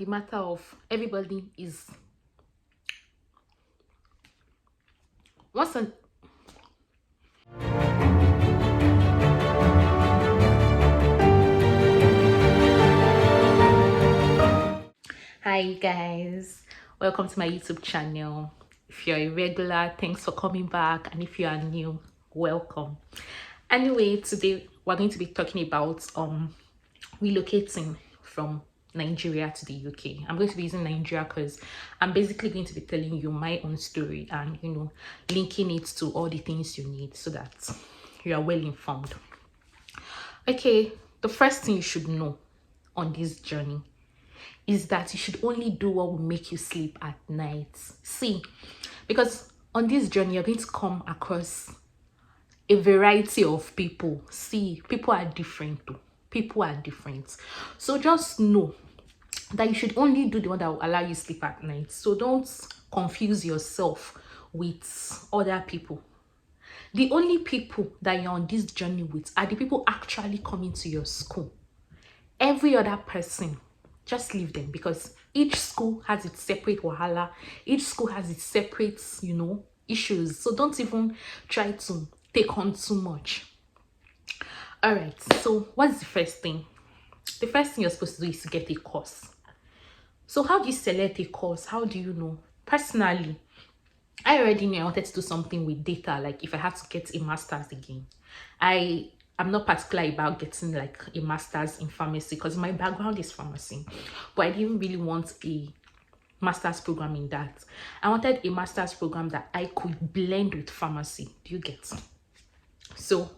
the matter of everybody is once an Hi guys, welcome to my YouTube channel. If you're a regular, thanks for coming back, and if you are new, welcome. Anyway, today we're going to be talking about relocating from Nigeria to the UK. I'm going to be using Nigeria because I'm basically going to be telling you my own story and linking it to all the things you need so that you are well informed. Okay, the first thing you should know on this journey is that you should only do what will make you sleep at night. See, because on this journey, you're going to come across a variety of people. See, people are different too. People are different. So just know that you should only do the one that will allow you sleep at night. So don't confuse yourself with other people. The only people that you're on this journey with are the people actually coming to your school. Every other person, just leave them, because each school has its separate wahala. Each school has its separate, issues. So don't even try to take on too much. All right, so what's the first thing? The first thing you're supposed to do is to get a course. So how do you select a course? How do you know? Personally, I already knew I wanted to do something with data. Like if I have to get a master's again, I'm not particular about getting like a master's in pharmacy because my background is pharmacy, but I didn't really want a master's program in that. I wanted a master's program that I could blend with pharmacy. Do you get? So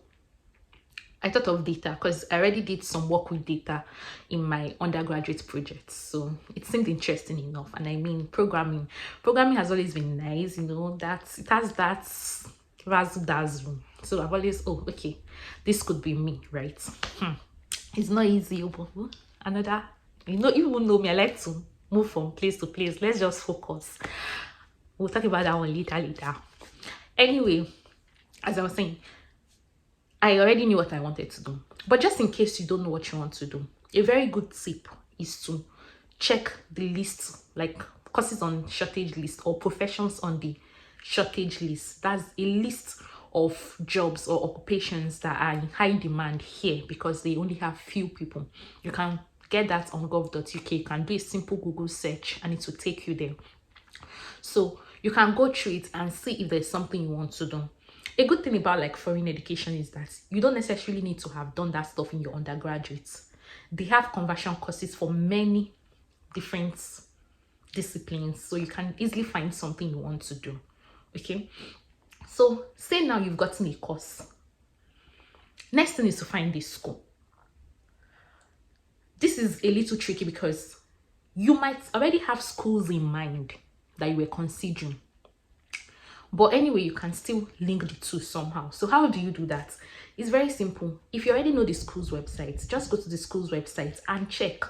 I thought of data because I already did some work with data in my undergraduate project. So it seemed interesting enough. And I mean, programming has always been nice, that it has that razzle dazzle. So I've always, okay, this could be me, right? It's not easy, but another, you even know me, I like to move from place to place. Let's just focus. We'll talk about that one later. Anyway, as I was saying, I already knew what I wanted to do. But just in case you don't know what you want to do, a very good tip is to check the list, like courses on shortage list or professions on the shortage list. That's a list of jobs or occupations that are in high demand here because they only have few people. You can get that on gov.uk. You can do a simple Google search and it will take you there. So you can go through it and see if there's something you want to do. A good thing about like foreign education is that you don't necessarily need to have done that stuff in your undergraduates. They have conversion courses for many different disciplines, so you can easily find something you want to do. Okay, so say now you've gotten a course. Next thing is to find a school. This is a little tricky because you might already have schools in mind that you were considering. But anyway, you can still link the two somehow. So how do you do that? It's very simple. If you already know the school's website, just go to the school's website and check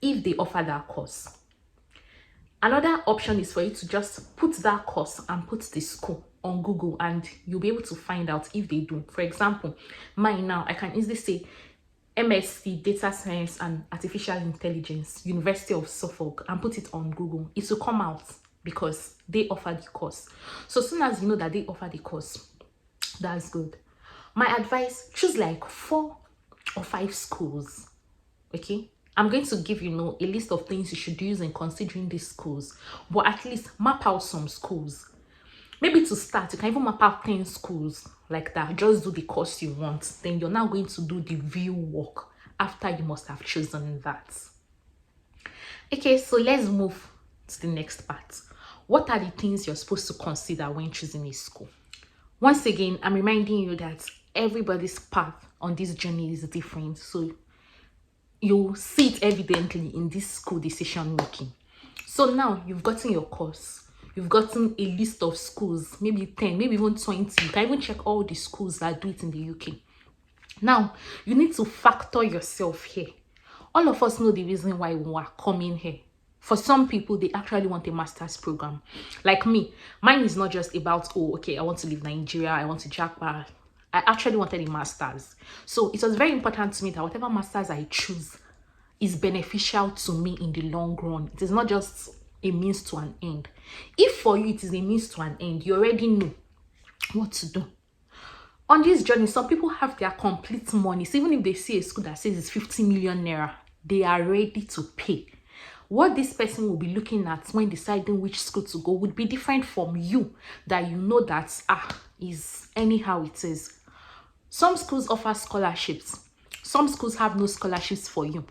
if they offer that course. Another option is for you to just put that course and put the school on Google and you'll be able to find out if they do. For example, mine now, I can easily say MSc Data Science and Artificial Intelligence, University of Suffolk, and put it on Google. It will come out because they offer the course. So as soon as you know that they offer the course, that's good. My advice, choose like 4 or 5 schools. Okay, I'm going to give a list of things you should use in considering these schools, but at least map out some schools. Maybe to start, you can even map out 10 schools like that. Just do the course you want. Then you're now going to do the real work after you must have chosen that. Okay, so let's move to the next part. What are the things you're supposed to consider when choosing a school? Once again, I'm reminding you that everybody's path on this journey is different. So you see it evidently in this school decision making. So now you've gotten your course. You've gotten a list of schools, maybe 10, maybe even 20. You can even check all the schools that do it in the UK. Now, you need to factor yourself here. All of us know the reason why we are coming here. For some people, they actually want a master's program. Like me, mine is not just about, I want to leave Nigeria, I want to jackpot. I actually wanted a master's. So it was very important to me that whatever master's I choose, is beneficial to me in the long run. It is not just a means to an end. If for you it is a means to an end, you already know what to do. On this journey, some people have their complete money. So even if they see a school that says it's 50 million naira, they are ready to pay. What this person will be looking at when deciding which school to go would be different from you, that you know that is anyhow it is. Some schools offer scholarships. Some schools have no scholarships for you.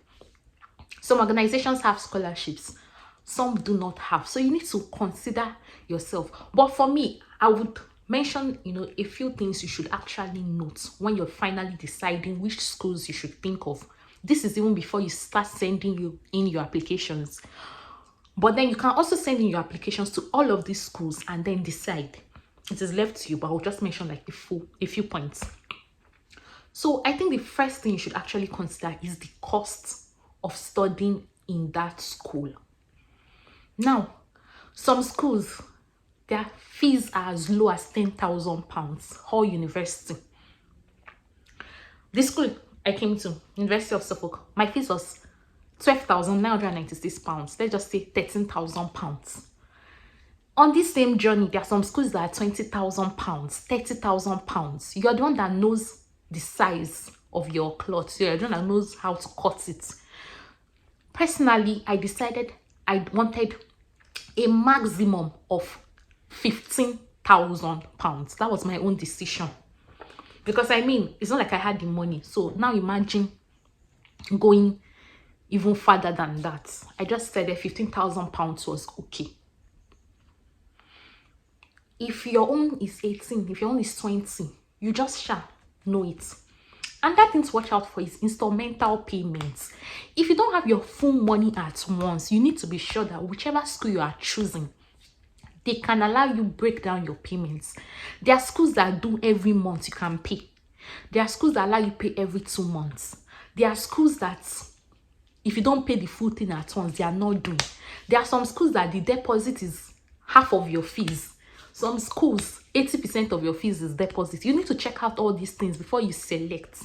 Some organizations have scholarships. Some do not have. So you need to consider yourself. But for me, I would mention, a few things you should actually note when you're finally deciding which schools you should think of. This is even before you start sending in your applications. But then you can also send in your applications to all of these schools and then decide. It is left to you, but I'll just mention like a few points. So I think the first thing you should actually consider is the cost of studying in that school. Now, some schools, their fees are as low as £10,000, whole university. The school I came to, University of Suffolk, my fees was £12,996. Let's just say £13,000. On this same journey, there are some schools that are £20,000, £30,000. You are the one that knows the size of your cloth. You're the one that knows how to cut it. Personally, I decided I wanted a maximum of £15,000. That was my own decision. Because it's not like I had the money. So now imagine going even further than that. I just said that £15,000 was okay. If your own is 18, if your own is 20, you just shall know it. And that thing to watch out for is instrumental payments. If you don't have your full money at once, you need to be sure that whichever school you are choosing, they can allow you break down your payments. There are schools that do every month you can pay. There are schools that allow you pay every 2 months. There are schools that if you don't pay the full thing at once, they are not doing. There are some schools that the deposit is half of your fees. Some schools, 80% of your fees is deposit. You need to check out all these things before you select.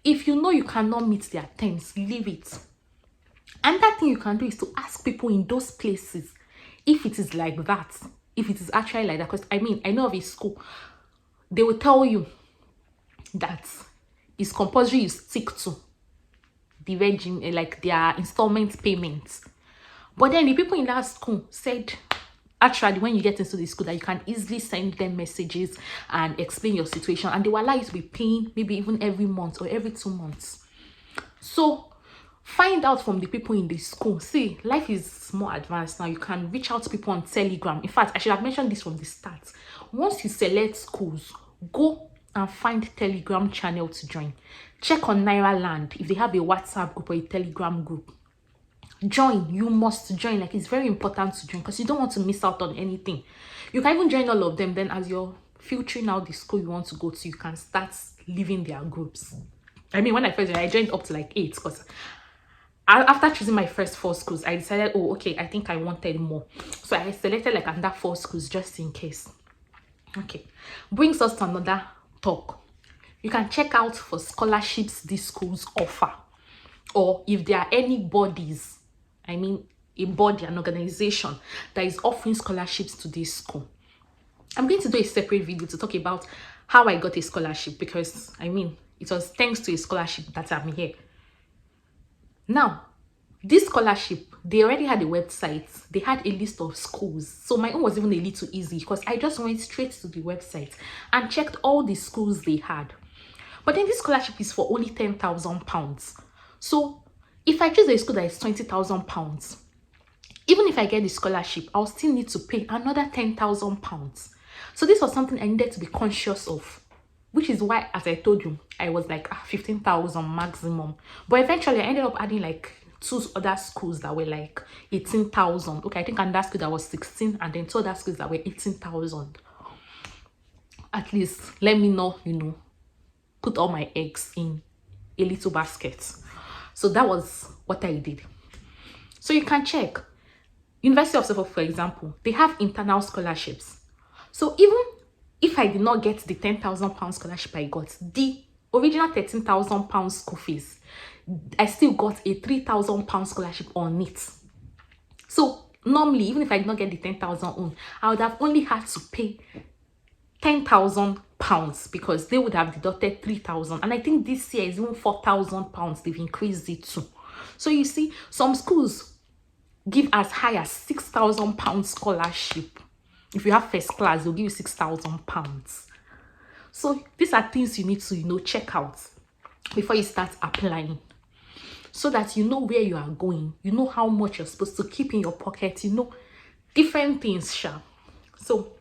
If you know you cannot meet their terms, leave it. Another thing you can do is to ask people in those places if it is like that, if it is actually like that. Because I know of a school, they will tell you that it's compulsory you stick to the regime, like their installment payments. But then the people in that school said, actually, when you get into the school, that you can easily send them messages and explain your situation, and they will allow you to be paying maybe even every month or every 2 months. So find out from the people in the school. See, life is more advanced now. You can reach out to people on Telegram. In fact, I should have mentioned this from the start. Once you select schools, go and find Telegram channel to join. Check on Naira Land if they have a WhatsApp group or a Telegram group. Join. You must join. Like, it's very important to join because you don't want to miss out on anything. You can even join all of them. Then as you're filtering out the school you want to go to, you can start leaving their groups. When I first joined, I joined up to like 8 because after choosing my first 4 schools, I decided, oh, okay, I think I wanted more. So I selected like another 4 schools just in case. Okay. Brings us to another talk. You can check out for scholarships these schools offer, or if there are any bodies, a body, an organization that is offering scholarships to this school. I'm going to do a separate video to talk about how I got a scholarship, because it was thanks to a scholarship that I'm here. Now, this scholarship, they already had a website. They had a list of schools. So my own was even a little easy because I just went straight to the website and checked all the schools they had. But then this scholarship is for only £10,000. So if I choose a school that is £20,000, even if I get the scholarship, I'll still need to pay another £10,000. So this was something I needed to be conscious of, which is why, as I told you, I was like 15,000 maximum. But eventually I ended up adding like 2 other schools that were like 18,000. Okay, I think another school that was 16, and then 2 other schools that were 18,000. At least let me know, put all my eggs in a little basket. So that was what I did. So you can check. University of Suffolk, for example, they have internal scholarships. So even if I did not get the £10,000 scholarship I got, the original £13,000 school fees, I still got a £3,000 scholarship on it. So normally, even if I did not get the 10,000 on, I would have only had to pay £10,000 because they would have deducted 3,000. And I think this year is even £4,000. They've increased it too. So you see, some schools give as high as £6,000 scholarship. If you have first class, they'll give you £6,000. So these are things you need to, check out before you start applying, so that you know where you are going, you know how much you're supposed to keep in your pocket, different things, sha. So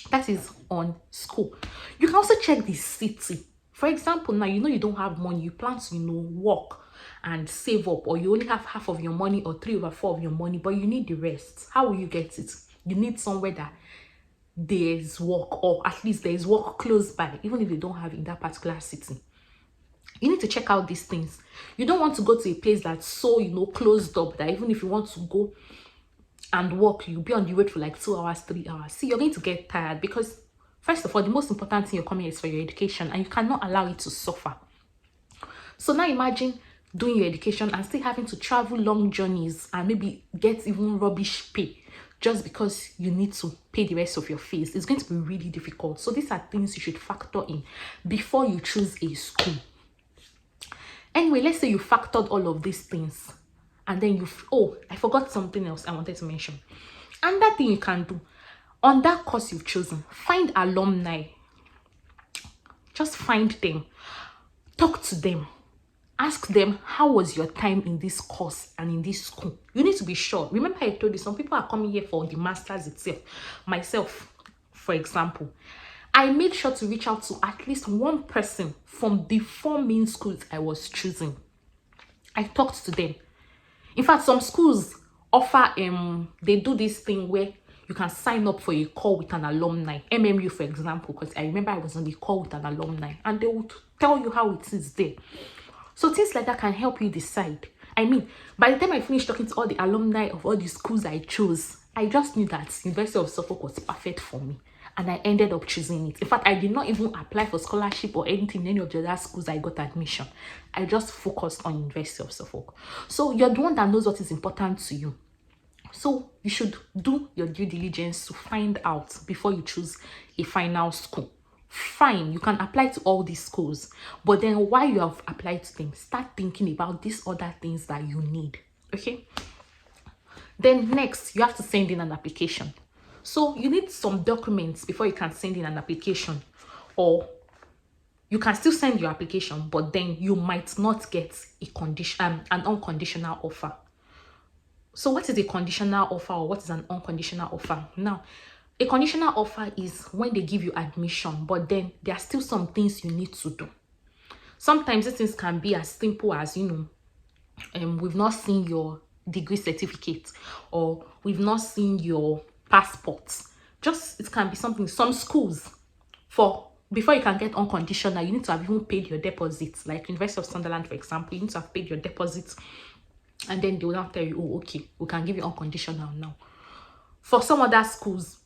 that is on school. You can also check the city. For example, now you don't have money, you plan to work and save up, or you only have half of your money or 3/4 of your money, but you need the rest. How will you get it? You need somewhere that there's work, or at least there's work close by, even if you don't have in that particular city. You need to check out these things. You don't want to go to a place that's so closed up that even if you want to go and work, you'll be on the road for like 2 hours, 3 hours. See, you're going to get tired, because first of all, the most important thing you're coming here is for your education, and you cannot allow it to suffer. So now imagine doing your education and still having to travel long journeys and maybe get even rubbish pay just because you need to pay the rest of your fees. It's going to be really difficult. So these are things you should factor in before you choose a school. Anyway, let's say you factored all of these things, and then I forgot something else I wanted to mention. And that thing you can do on that course you've chosen, find alumni. Just find them, talk to them, ask them, how was your time in this course and in this school? You need to be sure. Remember, I told you some people are coming here for the masters itself. Myself, for example, I made sure to reach out to at least one person from the 4 main schools I was choosing. I talked to them. In fact, some schools offer, they do this thing where you can sign up for a call with an alumni. MMU, for example, because I remember I was on the call with an alumni, and they would tell you how it is there. So things like that can help you decide. I mean, by the time I finished talking to all the alumni of all the schools I chose, I just knew that University of Suffolk was perfect for me, and I ended up choosing it. In fact, I did not even apply for scholarship or anything in any of the other schools I got admission. I just focused on University of Suffolk. So you're the one that knows what is important to you. So you should do your due diligence to find out before you choose a final school. Fine, you can apply to all these schools, but then while you have applied to them, start thinking about these other things that you need. Okay, then next you have to send in an application. So you need some documents before you can send in an application, or you can still send your application, but then you might not get an unconditional offer. So what is a conditional offer, or what is an unconditional offer? Now, a conditional offer is when they give you admission, but then there are still some things you need to do. Sometimes these things can be as simple as, we've not seen your degree certificate, or we've not seen your passport. It can be something. Some schools, before you can get unconditional, you need to have even paid your deposit. Like University of Sunderland, for example, you need to have paid your deposit, and then they will now tell you, oh, okay, we can give you unconditional now. For some other schools,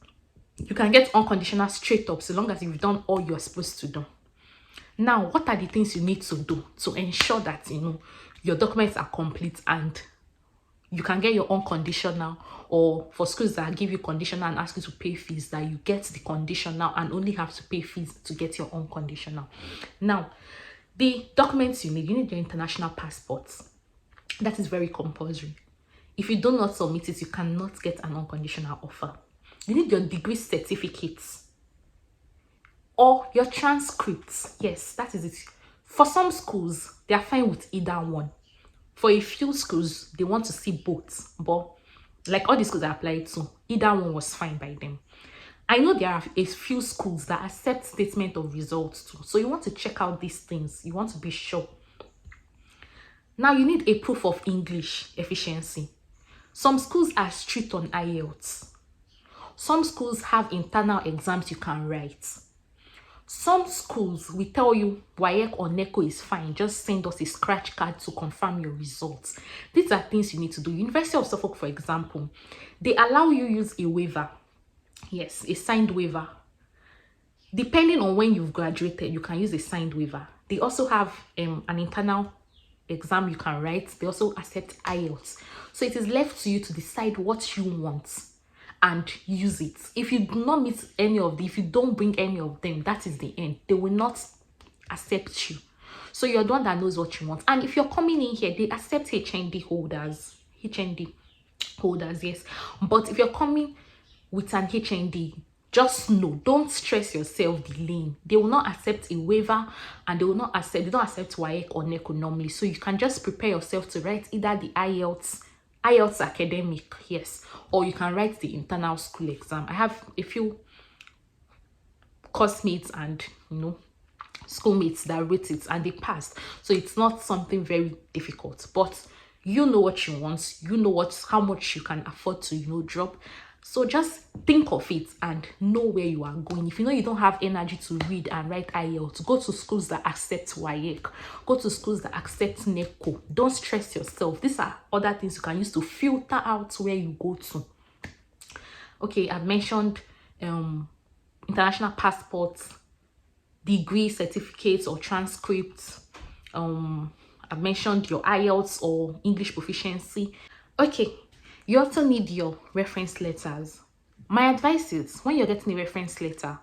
you can get unconditional straight up, so long as you've done all you're supposed to do. Now, what are the things you need to do to ensure that your documents are complete and you can get your unconditional, or for schools that give you conditional and ask you to pay fees, that you get the conditional and only have to pay fees to get your unconditional? Now, the documents you need your international passports. That is very compulsory. If you do not submit it, you cannot get an unconditional offer. You need your degree certificates or your transcripts. Yes, that is it. For some schools, they are fine with either one. For a few schools, they want to see both. But like all the schools I applied to, either one was fine by them. I know there are a few schools that accept statement of results too. So you want to check out these things. You want to be sure. Now you need a proof of English efficiency. Some schools are strict on IELTS. Some schools have internal exams you can write. Some schools will tell you WAEC or NECO is fine. Just send us a scratch card to confirm your results. These are things you need to do. University of Suffolk, for example, they allow you use a waiver. Yes, a signed waiver. Depending on when you've graduated, you can use a signed waiver. They also have an internal exam you can write. They also accept IELTS. So it is left to you to decide what you want and use it. If you do not meet any of them, if you don't bring any of them, that is the end. They will not accept you. So you're the one that knows what you want. And if you're coming in here, they accept HND holders. HND holders, yes. But if you're coming with an HND, just know, don't stress yourself delaying. They will not accept a waiver, and they don't accept WAEC or NECO normally. So you can just prepare yourself to write either the IELTS academic, yes, or you can write the internal school exam. I have a few course mates and schoolmates that wrote it and they passed. So it's not something very difficult, but you know what you want, you know how much you can afford to drop. So just think of it and know where you are going. If you know you don't have energy to read and write IELTS, go to schools that accept WAEC, go to schools that accept NECO. Don't stress yourself. These are other things you can use to filter out where you go to. Okay, I've mentioned international passports, degree certificates or transcripts. I've mentioned your IELTS or English proficiency. Okay, you also need your reference letters. My advice is, when you're getting a reference letter,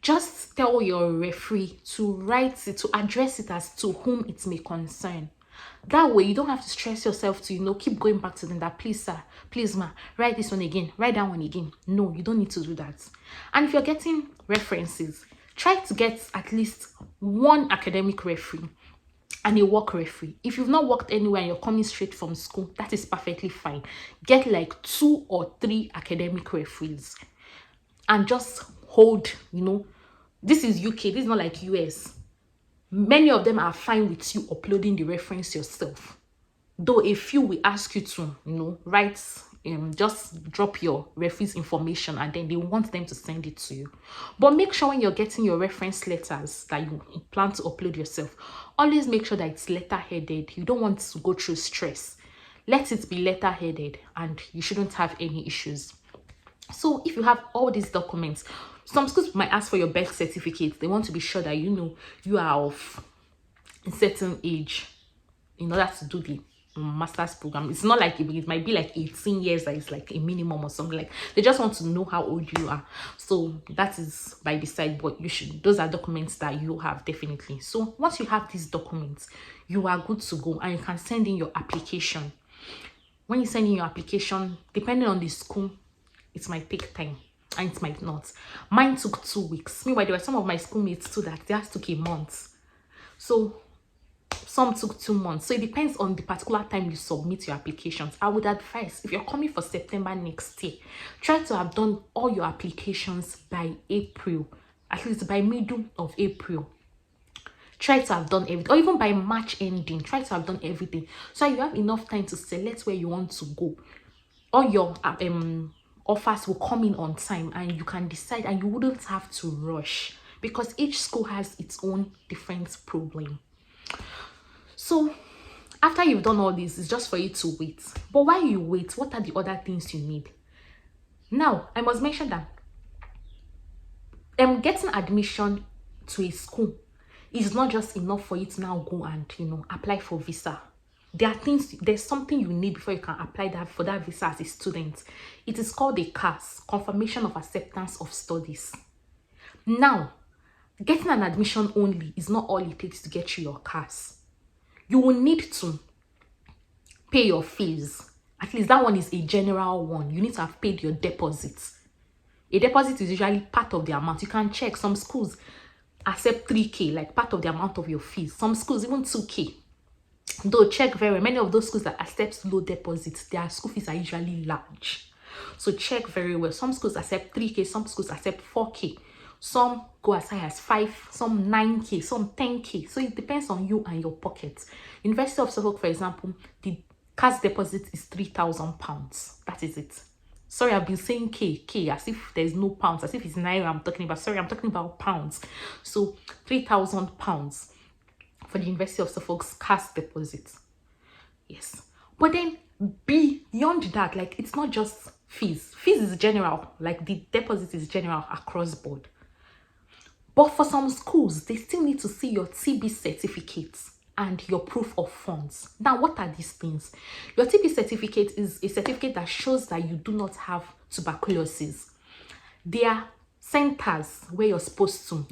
just tell your referee to write it, to address it as to whom it may concern. That way you don't have to stress yourself to keep going back to them that, please sir, please ma, write this one again, write that one again. No, you don't need to do that. And if you're getting references, try to get at least one academic referee and a work referee. If you've not worked anywhere and you're coming straight from school, that is perfectly fine. Get like 2 or 3 academic referees and just hold, this is UK, this is not like US. Many of them are fine with you uploading the reference yourself, though a few will ask you to write, just drop your referee's information and then they want them to send it to you. But make sure when you're getting your reference letters that you plan to upload yourself, always make sure that it's letter-headed. You don't want to go through stress. Let it be letter-headed and you shouldn't have any issues. So if you have all these documents, some schools might ask for your birth certificate. They want to be sure that you are of a certain age in order to do the master's program. It's not like it might be like 18 years that is like a minimum or something. Like, they just want to know how old you are. So that is by the side, but those are documents that you have, definitely. So once you have these documents, you are good to go and you can send in your application. When you send in your application, depending on the school, it might take time and it might not. Mine took 2 weeks. Meanwhile, there were some of my schoolmates too that theirs took a month. So some took 2 months. So it depends on the particular time you submit your applications. I would advise, if you're coming for September next year, try to have done all your applications by April, at least by middle of April. Try to have done everything, or even by March ending, try to have done everything, so you have enough time to select where you want to go. All your offers will come in on time and you can decide, and you wouldn't have to rush because each school has its own different problem. So after you've done all this, it's just for you to wait. But while you wait, what are the other things you need? Now, I must mention that getting admission to a school is not just enough for you to now go and apply for visa. There's something you need before you can apply for that visa as a student. It is called a CAS, Confirmation of Acceptance of Studies. Now, getting an admission only is not all it takes to get you your CAS. You will need to pay your fees. At least that one is a general one. You need to have paid your deposits. A deposit is usually part of the amount. You can check. Some schools accept 3K, like part of the amount of your fees. Some schools even 2K. Though check very well. Many of those schools that accept low deposits, their school fees are usually large. So check very well. Some schools accept 3K, some schools accept 4K. Some go as high as 5, some 9K, some 10K. So it depends on you and your pocket. University of Suffolk, for example, the CAS deposit is £3,000. That is it. Sorry, I've been saying K as if there's no pounds, as if it's naira I'm talking about. Sorry, I'm talking about pounds. So £3,000 for the University of Suffolk's CAS deposit. Yes. But then beyond that, like, it's not just fees. Fees is general, like the deposit is general across board. But for some schools, they still need to see your TB certificates. and your proof of funds. Now, what are these things? Your TB certificate is a certificate that shows that you do not have tuberculosis. There are centers where you're supposed to,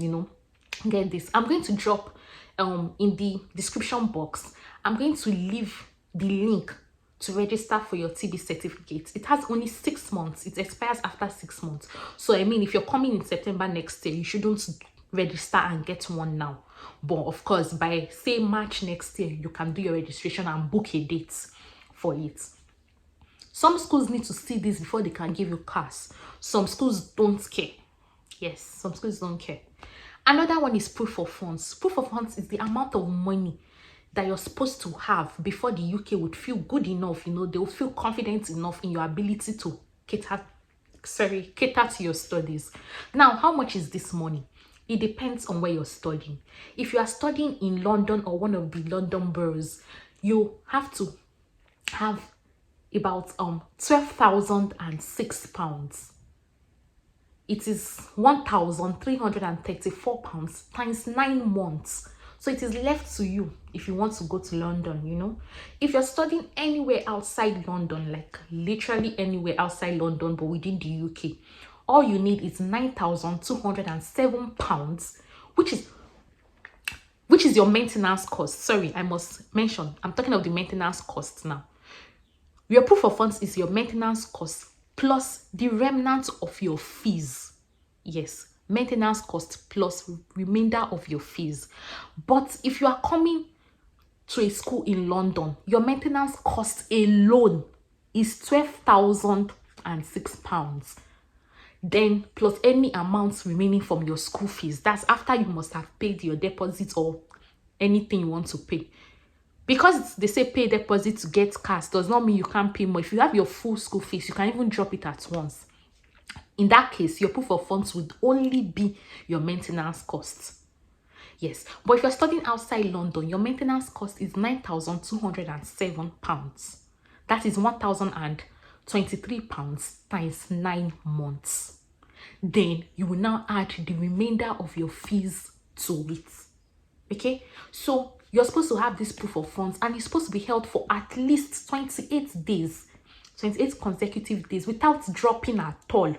get this. I'm going to drop in the description box. I'm going to leave the link to register for your TB certificate. It has only 6 months. It expires after 6 months. So I mean, if you're coming in September next year, you shouldn't register and get one now. But of course, by say March next year, you can do your registration and book a date for it. Some schools need to see this before they can give you CAS. Some schools don't care. Yes, some schools don't care. Another one is proof of funds. Proof of funds is the amount of money that you're supposed to have before the UK would feel good enough, they will feel confident enough in your ability to cater to your studies. Now, how much is this money? It depends on where you're studying. If you are studying in London or one of the London boroughs, you have to have about £12,006. It is £1,334 times 9 months. So it is left to you if you want to go to London, If you're studying anywhere outside London, like literally anywhere outside London, but within the UK, all you need is £9,207, which is your maintenance cost. Sorry, I must mention, I'm talking of the maintenance cost now. Your proof of funds is your maintenance cost plus the remnant of your fees. Yes, maintenance cost plus remainder of your fees. But if you are coming to a school in London, your maintenance cost alone is £12,006. Then plus any amounts remaining from your school fees. That's after you must have paid your deposit or anything you want to pay. Because they say pay deposit to get CAS does not mean you can't pay more. If you have your full school fees, you can even drop it at once. In that case, your proof of funds would only be your maintenance costs. Yes, but if you're studying outside London, your maintenance cost is £9,207. That is £1,023 times 9 months. Then you will now add the remainder of your fees to it. Okay, so you're supposed to have this proof of funds, and it's supposed to be held for at least 28 days, 28 consecutive days without dropping at all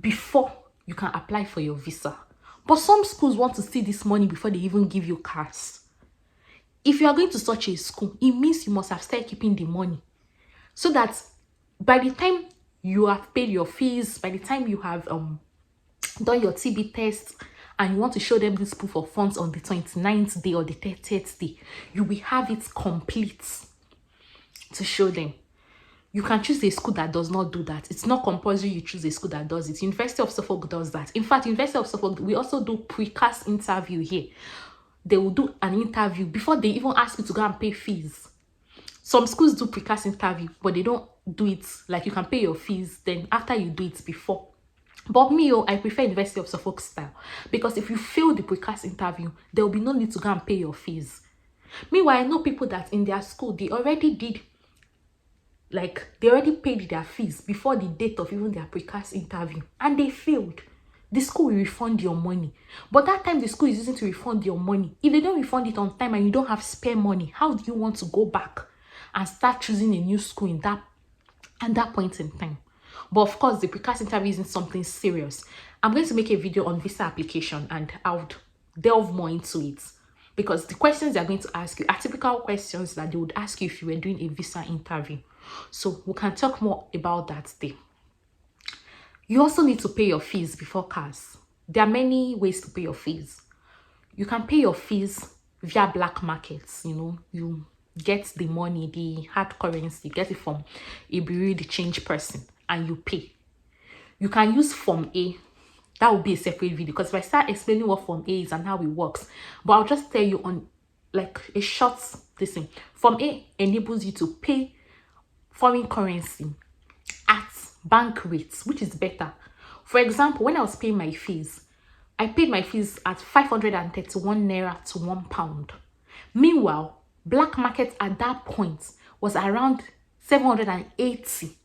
before you can apply for your visa. But some schools want to see this money before they even give you CAS. If you are going to such a school, it means you must have started keeping the money, so that by the time you have paid your fees, by the time you have done your TB test, and you want to show them this proof of funds on the 29th day or the 30th day, you will have it complete to show them. You can choose a school that does not do that. It's not compulsory you choose a school that does it. University of Suffolk does that. In fact, University of Suffolk, we also do pre-CAS interview here. They will do an interview before they even ask you to go and pay fees. Some schools do pre-CAS interview, but they don't do it like you can pay your fees, then after you do it before. But me, I prefer University of Suffolk style, because if you fail the pre-CAS interview, there will be no need to go and pay your fees. Meanwhile, I know people that in their school, they already paid their fees before the date of even their pre-CAS interview, and they failed. The school will refund your money. But that time the school is using to refund your money, if they don't refund it on time and you don't have spare money, how do you want to go back and start choosing a new school at that point in time? But of course, the pre-CAS interview isn't something serious. I'm going to make a video on visa application, and I would delve more into it, because the questions they're going to ask you are typical questions that they would ask you if you were doing a visa interview. So we can talk more about that there. You also need to pay your fees before CAS. There are many ways to pay your fees. You can pay your fees via black markets. You get the money, the hard currency, you get it from a bureau de change person, and you pay. You can use Form A. That will be a separate video, because if I start explaining what Form A is and how it works, but I'll just tell you on like a short thing. Form A enables you to pay foreign currency at bank rates, which is better. For example, when I was paying my fees, I paid my fees at 531 naira to £1. Meanwhile, black market at that point was around 780.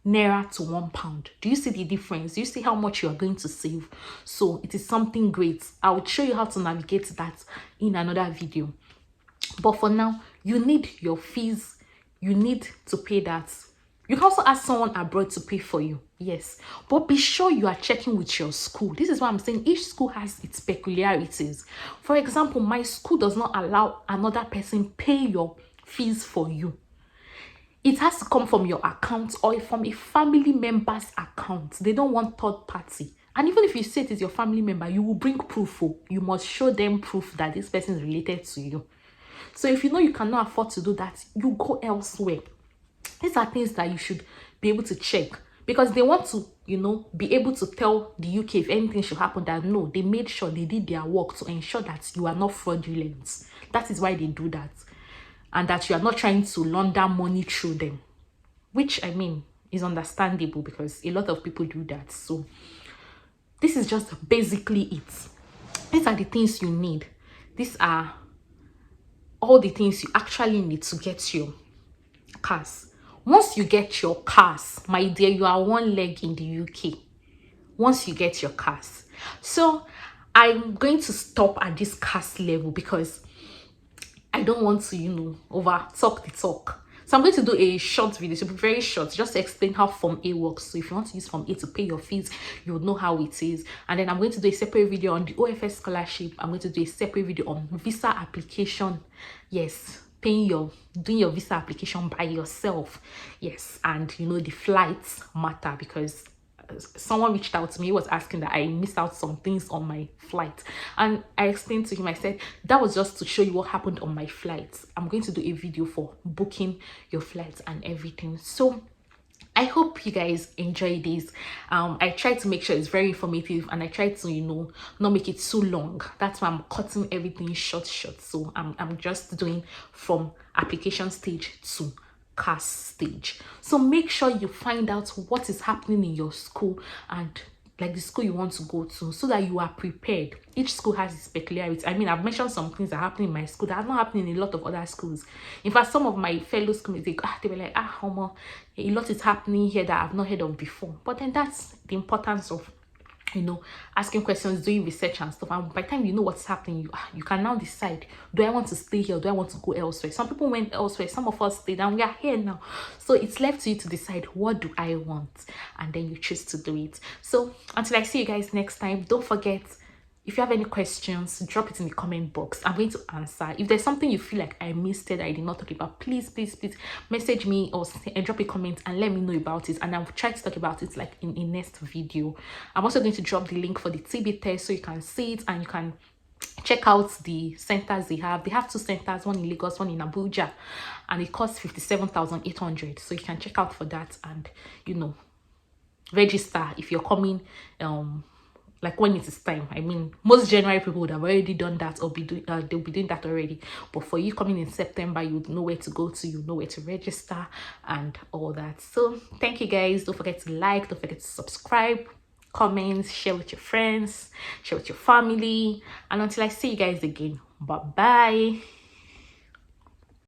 naira to £1. Do you see the difference? Do you see how much you are going to save? So it is something great. I will show you how to navigate that in another video. But for now, you need your fees. You need to pay that. You can also ask someone abroad to pay for you. Yes. But be sure you are checking with your school. This is why I'm saying each school has its peculiarities. For example, my school does not allow another person pay your fees for you. It has to come from your account or from a family member's account. They don't want third party. And even if you say it is your family member, you will bring proof. You must show them proof that this person is related to you. So if you know you cannot afford to do that, you go elsewhere. These are things that you should be able to check, because they want to, be able to tell the UK if anything should happen, that no, they made sure they did their work to ensure that you are not fraudulent. That is why they do that. And that you are not trying to launder money through them, which, I mean, is understandable because a lot of people do that. So this is just basically it. These are the things you need. These are all the things you actually need to get your CAS. Once you get your CAS, my dear, you are one leg in the UK. Once you get your CAS. So I'm going to stop at this CAS level because I don't want to, over talk the talk. So I'm going to do a short video, to be very short, just to explain how Form A works. So if you want to use Form A to pay your fees, you would know how it is. And then I'm going to do a separate video on the OFS scholarship. I'm going to do a separate video on visa application. Yes, doing your visa application by yourself. Yes, and the flights matter because someone reached out to me, was asking that I missed out some things on my flight, and I explained to him, I said that was just to show you what happened on my flight. I'm going to do a video for booking your flights and everything. So I hope you guys enjoy this. I try to make sure it's very informative, and I try to not make it too long. That's why I'm cutting everything short. So I'm just doing from application stage to CAS stage. So make sure you find out what is happening in your school and like the school you want to go to, so that you are prepared. Each school has its peculiarity. I mean, I've mentioned some things that are happening in my school that are not happening in a lot of other schools. In fact, some of my fellow schoolmates, they were like, Homo, a lot is happening here that I've not heard of before. But then that's the importance of asking questions, doing research and stuff. And by the time you know what's happening, you can now decide, do I want to stay here or do I want to go elsewhere? Some people went elsewhere, some of us stayed, and we are here now. So it's left to you to decide, what do I want? And then you choose to do it. So until I see you guys next time, don't forget, if you have any questions, drop it in the comment box. I'm going to answer. If there's something you feel like I missed it, I did not talk about, please message me or drop a comment and let me know about it. And I'll try to talk about it like in a next video. I'm also going to drop the link for the TB test so you can see it and you can check out the centers they have. They have 2 centers, one in Lagos, one in Abuja, and it costs 57,800. So you can check out for that and register if you're coming like when it is time. I mean, most January people would have already done that or they'll be doing that already. But for you coming in September, you know where to go to, you know where to register and all that. So thank you guys. Don't forget to like, don't forget to subscribe, comment, share with your friends, share with your family. And until I see you guys again, bye bye.